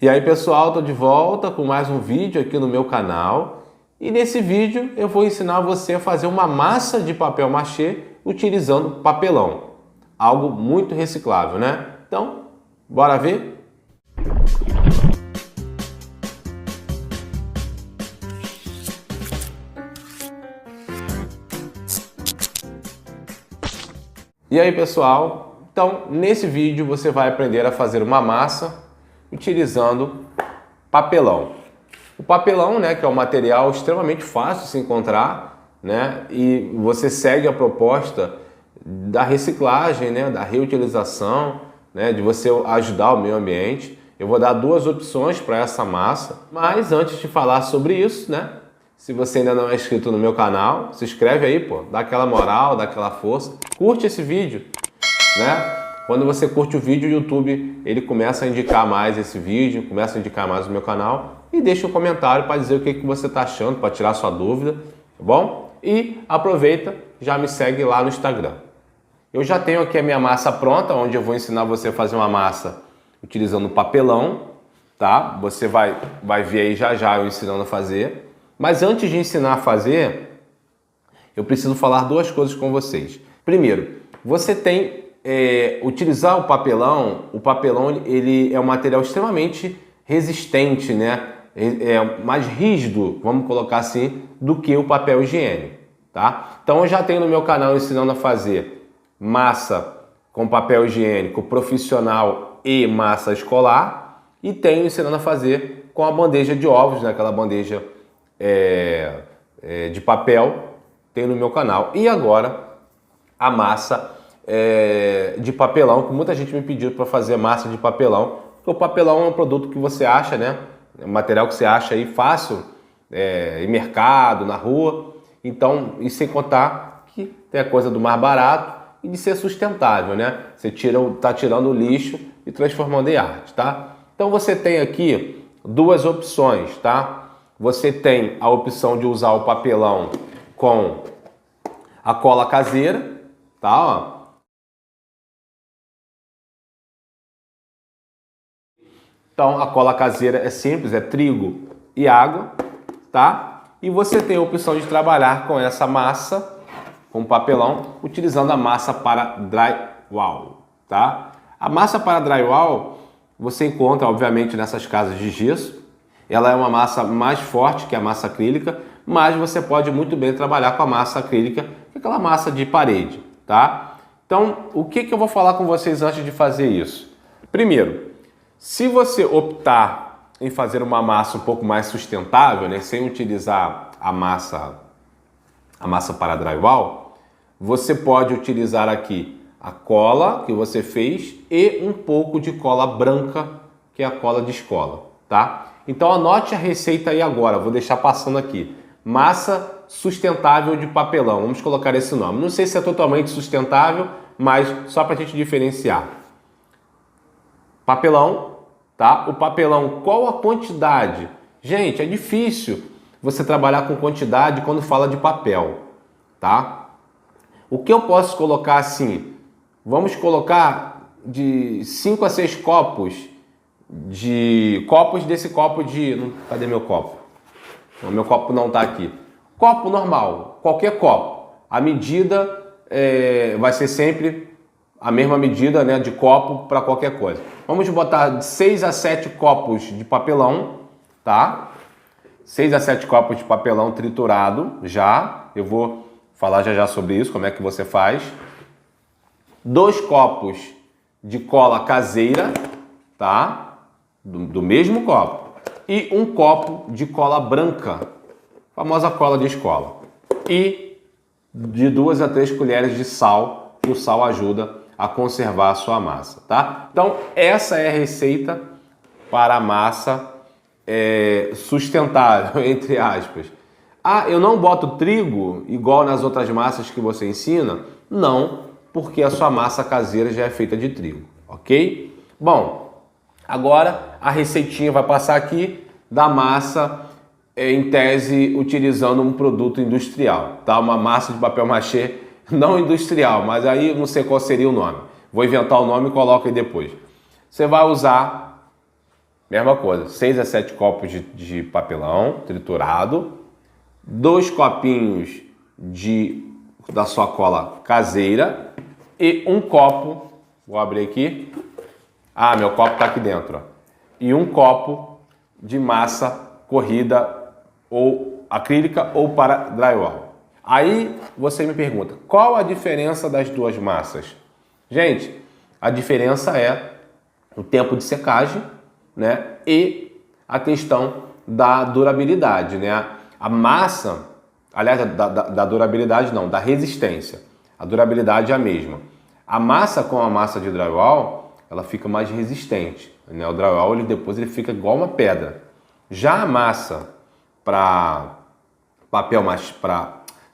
E aí pessoal, estou de volta com mais um vídeo aqui no meu canal e nesse vídeo eu vou ensinar você a fazer uma massa de papel machê utilizando papelão, algo muito reciclável, né? Então, bora ver? E aí pessoal, então nesse vídeo você vai aprender a fazer uma massa utilizando papelão. O papelão, né, que é um material extremamente fácil de se encontrar, né, e você segue a proposta da reciclagem, né, da reutilização, né, de você ajudar o meio ambiente. Eu vou dar duas opções para essa massa, mas antes de falar sobre isso, né, se você ainda não é inscrito no meu canal, se inscreve aí, pô, dá aquela moral, dá aquela força, curte esse vídeo, né? Quando você curte o vídeo, o YouTube ele começa a indicar mais esse vídeo, começa a indicar mais o meu canal e deixa um comentário para dizer o que você está achando, para tirar sua dúvida, tá bom? E aproveita, já me segue lá no Instagram. Eu já tenho aqui a minha massa pronta, onde eu vou ensinar você a fazer uma massa utilizando papelão, tá? Você vai ver aí já eu ensinando a fazer. Mas antes de ensinar a fazer, eu preciso falar duas coisas com vocês. Primeiro, você tem utilizar o papelão ele é um material extremamente resistente, né? É mais rígido, vamos colocar assim, do que o papel higiênico, tá? Então eu já tenho no meu canal ensinando a fazer massa com papel higiênico profissional e massa escolar e tenho ensinando a fazer com a bandeja de ovos, né? Aquela bandeja de papel, tem no meu canal. E agora a massa de papelão, que muita gente me pediu para fazer massa de papelão, porque o papelão é um produto que você acha, né? É um material que você acha aí fácil, em mercado, na rua. Então, e sem contar que tem a coisa do mais barato e de ser sustentável, né? Você tá tirando o lixo e transformando em arte, tá? Então você tem aqui duas opções, tá? Você tem a opção de usar o papelão com a cola caseira, tá? Ó. Então a cola caseira é simples, é trigo e água, tá? E você tem a opção de trabalhar com essa massa, com papelão, utilizando a massa para drywall, tá? A massa para drywall você encontra, obviamente, nessas casas de gesso. Ela é uma massa mais forte que a massa acrílica, mas você pode muito bem trabalhar com a massa acrílica, que é aquela massa de parede, tá? Então, o que eu vou falar com vocês antes de fazer isso? Primeiro, se você optar em fazer uma massa um pouco mais sustentável, né, sem utilizar a massa para drywall, você pode utilizar aqui a cola que você fez e um pouco de cola branca, que é a cola de escola, tá? Então anote a receita aí agora, vou deixar passando aqui. Massa sustentável de papelão, vamos colocar esse nome. Não sei se é totalmente sustentável, mas só para a gente diferenciar. Papelão, tá? O papelão, qual a quantidade? Gente, é difícil você trabalhar com quantidade quando fala de papel, tá? O que eu posso colocar assim? Vamos colocar de 5 a 6 copos desse copo de... Cadê meu copo? O meu copo não está aqui. Copo normal, qualquer copo. A medida vai ser sempre a mesma medida, né, de copo para qualquer coisa. Vamos botar de 6 a 7 copos de papelão, tá? 6 a 7 copos de papelão triturado já. Eu vou falar já sobre isso, como é que você faz. 2 copos de cola caseira, tá? Do mesmo copo. E um copo de cola branca, famosa cola de escola. E de 2 a 3 colheres de sal, que o sal ajuda a conservar a sua massa, tá? Então, essa é a receita para a massa sustentável, entre aspas. Ah, eu não boto trigo igual nas outras massas que você ensina? Não, porque a sua massa caseira já é feita de trigo, ok? Bom, agora a receitinha vai passar aqui da massa, em tese, utilizando um produto industrial, tá? Uma massa de papel machê não industrial, mas aí não sei qual seria o nome. Vou inventar o nome e coloco aí depois. Você vai usar mesma coisa, 6 a 7 copos de papelão triturado, 2 copinhos da sua cola caseira e um copo, vou abrir aqui, meu copo está aqui dentro, ó. E um copo de massa corrida ou acrílica ou para drywall. Aí você me pergunta, qual a diferença das duas massas? Gente, a diferença é o tempo de secagem, né? E a questão da durabilidade, né? A massa, aliás, da durabilidade não, da resistência. A durabilidade é a mesma. A massa com a massa de drywall, ela fica mais resistente, né? O drywall depois ele fica igual uma pedra. Já a massa para papel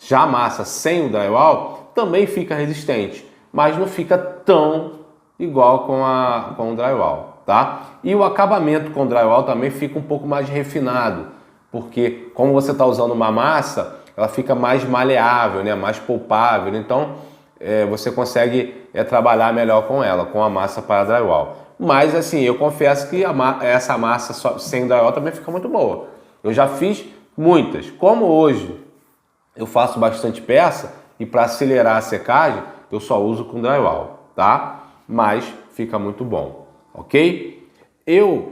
já a massa sem o drywall também fica resistente, mas não fica tão igual com o drywall, tá? E o acabamento com o drywall também fica um pouco mais refinado, porque como você está usando uma massa, ela fica mais maleável, né? Mais polpável, então você consegue trabalhar melhor com ela, com a massa para drywall. Mas assim, eu confesso que essa massa sem drywall também fica muito boa. Eu já fiz muitas. Como hoje eu faço bastante peça e para acelerar a secagem eu só uso com drywall, tá? Mas fica muito bom, ok? Eu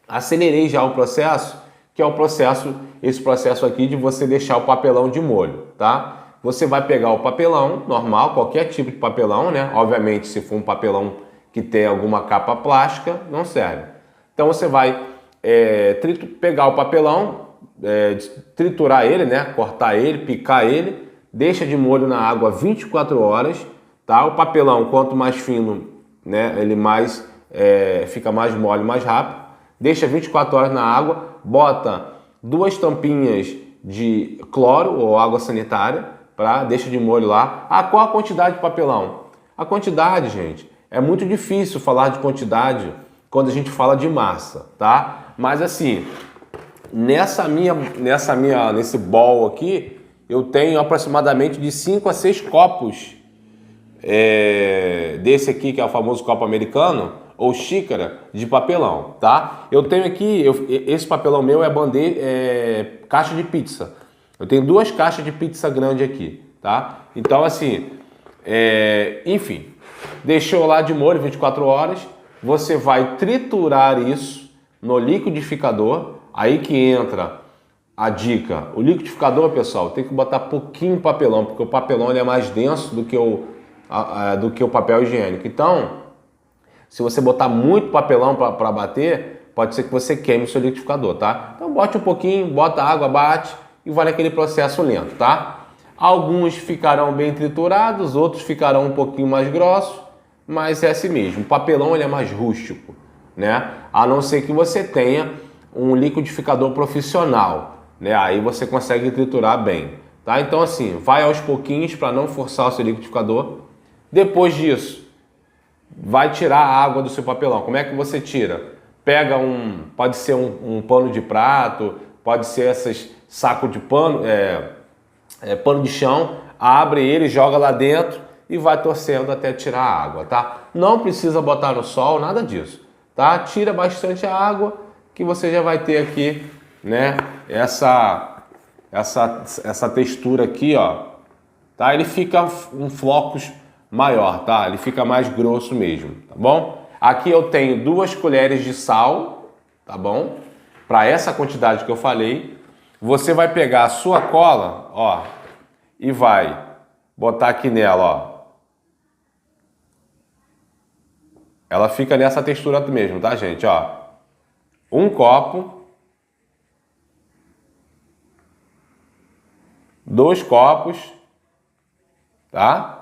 acelerei já o processo, que é esse processo aqui de você deixar o papelão de molho, tá? Você vai pegar o papelão normal, qualquer tipo de papelão, né? Obviamente, se for um papelão que tem alguma capa plástica, não serve. Então você vai pegar o papelão, triturar ele, né? Cortar ele, picar ele, deixa de molho na água 24 horas, tá? O papelão, quanto mais fino, né? Ele fica mais mole, mais rápido. Deixa 24 horas na água, bota 2 tampinhas de cloro ou água sanitária, deixa de molho lá. Qual a quantidade de papelão? A quantidade, gente, é muito difícil falar de quantidade quando a gente fala de massa, tá? Mas assim, nesse bowl aqui, eu tenho aproximadamente de 5 a 6 copos desse aqui, que é o famoso copo americano, ou xícara de papelão, tá? Eu tenho aqui, esse papelão meu caixa de pizza. Eu tenho 2 caixas de pizza grande aqui, tá? Então assim, enfim, deixou lá de molho 24 horas, você vai triturar isso no liquidificador, aí que entra a dica. O liquidificador, pessoal, tem que botar pouquinho papelão, porque o papelão ele é mais denso do que o papel higiênico. Então, se você botar muito papelão para bater, pode ser que você queime o seu liquidificador, tá? Então bote um pouquinho, bota água, bate e vai naquele processo lento, tá? Alguns ficarão bem triturados, outros ficarão um pouquinho mais grossos, mas é assim mesmo. O papelão ele é mais rústico, né? A não ser que você tenha um liquidificador profissional, né? Aí você consegue triturar bem, tá? Então assim, vai aos pouquinhos para não forçar o seu liquidificador. Depois disso, vai tirar a água do seu papelão. Como é que você tira? Pega pode ser um pano de prato, pode ser esses saco de pano, pano de chão, abre ele, joga lá dentro e vai torcendo até tirar a água, tá? Não precisa botar no sol, nada disso, tá? Tira bastante a água que você já vai ter aqui, né? Essa textura aqui, ó, tá? Ele fica em flocos maior, tá? Ele fica mais grosso mesmo, tá bom? Aqui eu tenho 2 colheres de sal, tá bom? Para essa quantidade que eu falei, você vai pegar a sua cola, ó, e vai botar aqui nela, ó. Ela fica nessa textura mesmo, tá, gente? Ó, 1 copo, 2 copos, tá?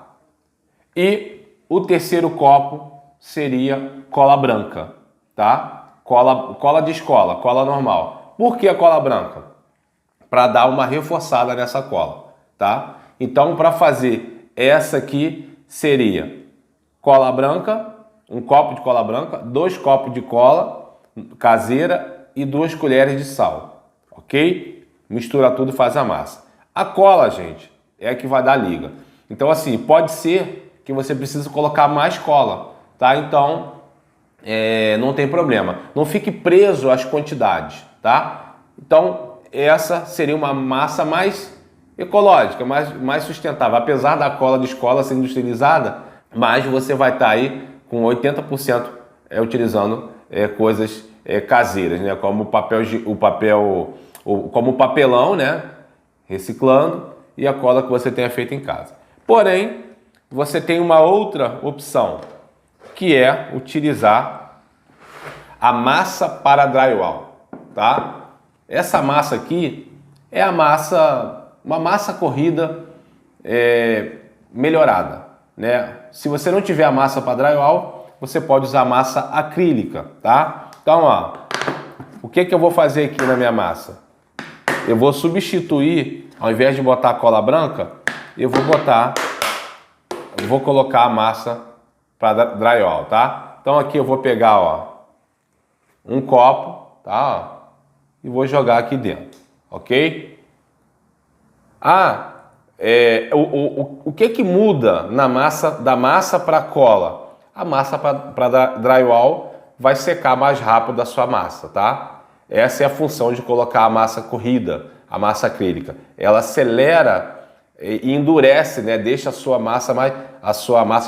E o terceiro copo seria cola branca, tá? Cola de escola, cola normal. Por que a cola branca? Para dar uma reforçada nessa cola, tá? Então, para fazer essa aqui, seria cola branca, 1 copo de cola branca, 2 copos de cola caseira e 2 colheres de sal, ok? Mistura tudo e faz a massa. A cola, gente, é a que vai dar liga. Então, assim, pode ser que você precise colocar mais cola, tá? Então, não tem problema. Não fique preso às quantidades, tá? Então, essa seria uma massa mais ecológica, mais sustentável. Apesar da cola de escola ser industrializada, mas você vai estar aí com 80% utilizando coisas caseiras, né? Como como o papelão, né? Reciclando, e a cola que você tenha feito em casa. Porém, você tem uma outra opção, que é utilizar a massa para drywall, tá? Essa massa aqui é uma massa corrida melhorada, né? Se você não tiver a massa para drywall, você pode usar massa acrílica, tá? Então, ó, o que eu vou fazer aqui na minha massa? Eu vou substituir, ao invés de botar a cola branca, eu vou colocar a massa para drywall, tá? Então aqui eu vou pegar, ó, um copo, tá? Ó, e vou jogar aqui dentro, ok? O que muda na massa, da massa para a cola? A massa para drywall vai secar mais rápido a sua massa, tá? Essa é a função de colocar a massa corrida, a massa acrílica. Ela acelera e endurece, né? Deixa a sua massa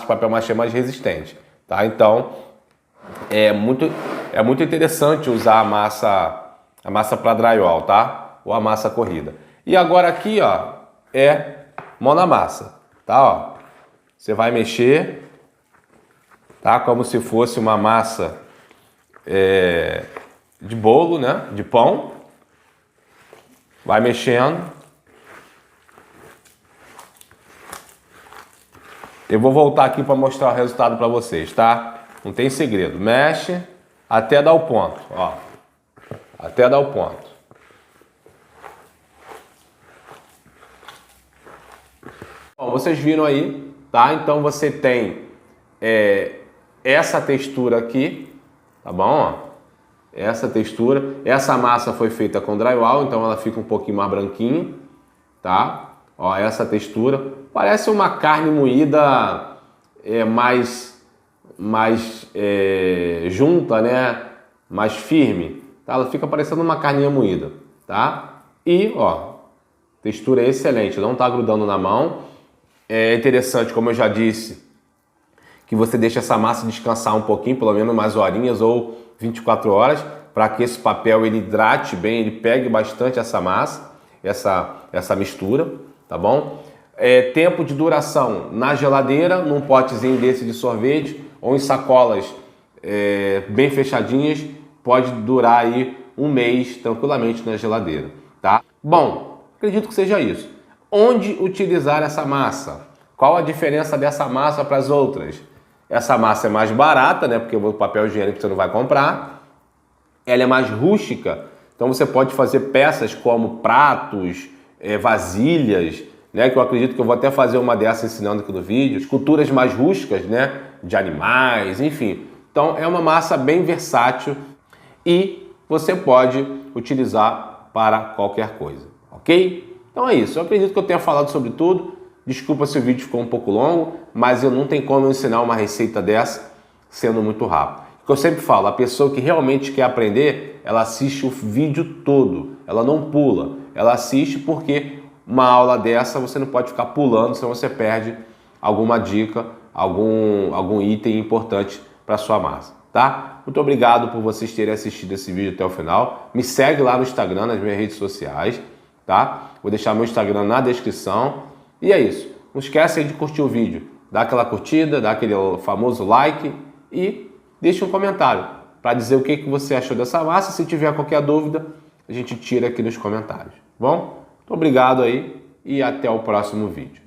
de papel machê mais resistente, tá? Então é muito interessante usar a massa para drywall, tá? Ou a massa corrida. E agora aqui, ó, mão na massa, tá? Ó, você vai mexer, tá? Como se fosse uma massa de bolo, né? De pão. Vai mexendo. Eu vou voltar aqui para mostrar o resultado para vocês, tá? Não tem segredo. Mexe até dar o ponto, ó. Até dar o ponto. Bom, vocês viram aí, tá? Então você tem essa textura aqui, tá bom? Ó. Essa textura. Essa massa foi feita com drywall, então ela fica um pouquinho mais branquinha, tá? Ó, essa textura. Parece uma carne moída mais junta, né? Mais firme, tá? Ela fica parecendo uma carninha moída, tá? E, ó, textura excelente, não tá grudando na mão. É interessante, como eu já disse, que você deixa essa massa descansar um pouquinho, pelo menos umas horinhas ou 24 horas, para que esse papel ele hidrate bem, ele pegue bastante essa massa, essa mistura, tá bom? Tempo de duração na geladeira, num potezinho desse de sorvete ou em sacolas bem fechadinhas, pode durar aí um mês tranquilamente na geladeira, tá? Bom, acredito que seja isso. Onde utilizar essa massa? Qual a diferença dessa massa para as outras? Essa massa é mais barata, né? Porque o papel higiênico você não vai comprar. Ela é mais rústica, então você pode fazer peças como pratos, vasilhas, né? Que eu acredito que eu vou até fazer uma dessas ensinando aqui no vídeo. Esculturas mais rústicas, né? De animais, enfim. Então é uma massa bem versátil e você pode utilizar para qualquer coisa, ok? Então é isso, eu acredito que eu tenha falado sobre tudo. Desculpa se o vídeo ficou um pouco longo, mas eu não tenho como ensinar uma receita dessa sendo muito rápido. O que eu sempre falo, a pessoa que realmente quer aprender, ela assiste o vídeo todo, ela não pula. Ela assiste porque uma aula dessa você não pode ficar pulando, senão você perde alguma dica, algum item importante para sua massa, tá? Muito obrigado por vocês terem assistido esse vídeo até o final. Me segue lá no Instagram, nas minhas redes sociais, tá? Vou deixar meu Instagram na descrição. E é isso. Não esquece aí de curtir o vídeo. Dá aquela curtida, dá aquele famoso like e deixa um comentário para dizer o que você achou dessa massa. Se tiver qualquer dúvida, a gente tira aqui nos comentários. Bom? Muito obrigado aí e até o próximo vídeo.